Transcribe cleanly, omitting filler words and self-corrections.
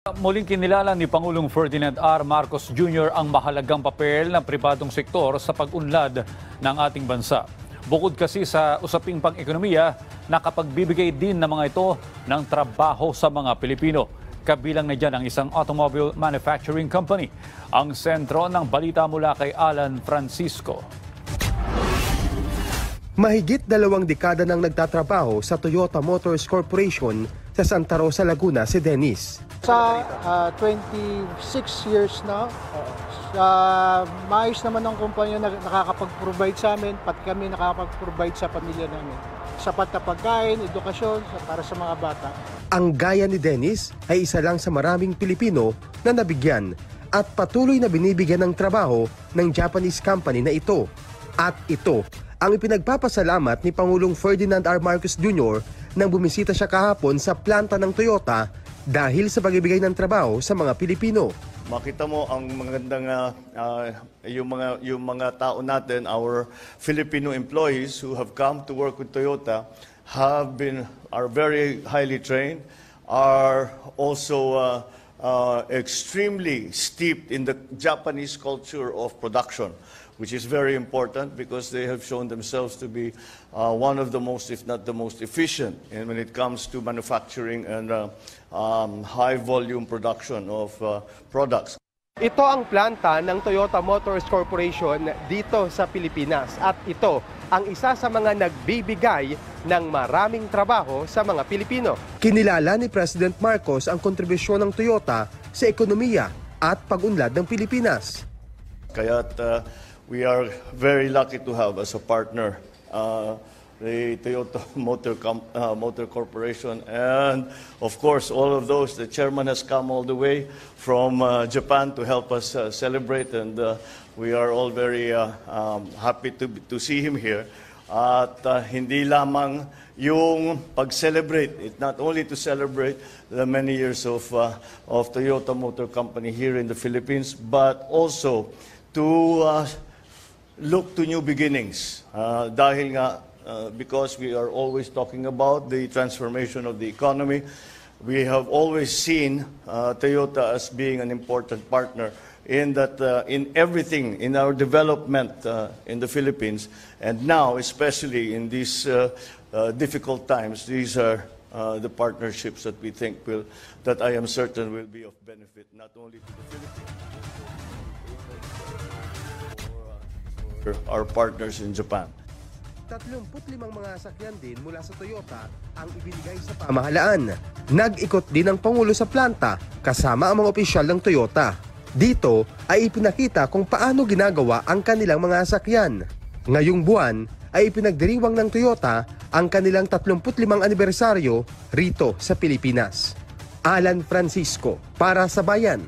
Muling kinilala ni Pangulong Ferdinand R. Marcos Jr. ang mahalagang papel ng pribadong sektor sa pag-unlad ng ating bansa. Bukod kasi sa usaping pang-ekonomiya, nakapagbibigay din ng mga ito ng trabaho sa mga Pilipino. Kabilang na dyan ang isang automobile manufacturing company. Ang sentro ng balita mula kay Alan Francisco. Mahigit 2 dekada nang nagtatrabaho sa Toyota Motors Corporation sa Santa Rosa, Laguna si Dennis. Sa 26 years na, maayos naman ang kumpanya na nakakapag-provide sa amin, pati kami nakakapag-provide sa pamilya namin. Sapat na pagkain, edukasyon para sa mga bata. Ang gaya ni Dennis ay isa lang sa maraming Pilipino na nabigyan at patuloy na binibigyan ng trabaho ng Japanese company na ito. At ito ang ipinagpapasalamat ni Pangulong Ferdinand R. Marcos Jr. nang bumisita siya kahapon sa planta ng Toyota dahil sa pagbibigay ng trabaho sa mga Pilipino. Makita mo ang magandang yung mga tao natin, our Filipino employees who have come to work with Toyota are very highly trained, are also extremely steeped in the Japanese culture of production, which is very important because they have shown themselves to be one of the most, if not the most efficient when it comes to manufacturing and high volume production of products. Ito ang planta ng Toyota Motors Corporation dito sa Pilipinas at ito ang isa sa mga nagbibigay ng maraming trabaho sa mga Pilipino. Kinilala ni President Marcos ang kontribusyon ng Toyota sa ekonomiya at pag-unlad ng Pilipinas. Kaya't we are very lucky to have as a partner the Toyota Motor Corporation, and of course all of those. The chairman has come all the way from Japan to help us celebrate, and we are all very happy to see him here. At hindi lamang yung pag-celebrate, it's not only to celebrate the many years of Toyota Motor Company here in the Philippines, but also to look to new beginnings. Dahil nga, because we are always talking about the transformation of the economy, we have always seen Toyota as being an important partner in that, in everything, in our development in the Philippines, and now, especially in these difficult times, these are the partnerships that we think that I am certain will be of benefit not only to the Philippines, but also for our partners in Japan. 35 mga sakyan din mula sa Toyota ang ibinigay sa pamahalaan. Nag-ikot din ang Pangulo sa planta kasama ang mga opisyal ng Toyota. Dito ay ipinakita kung paano ginagawa ang kanilang mga sakyan. Ngayong buwan ay ipinagdiriwang ng Toyota ang kanilang 35 anibersaryo rito sa Pilipinas. Alan Francisco para sa Bayan.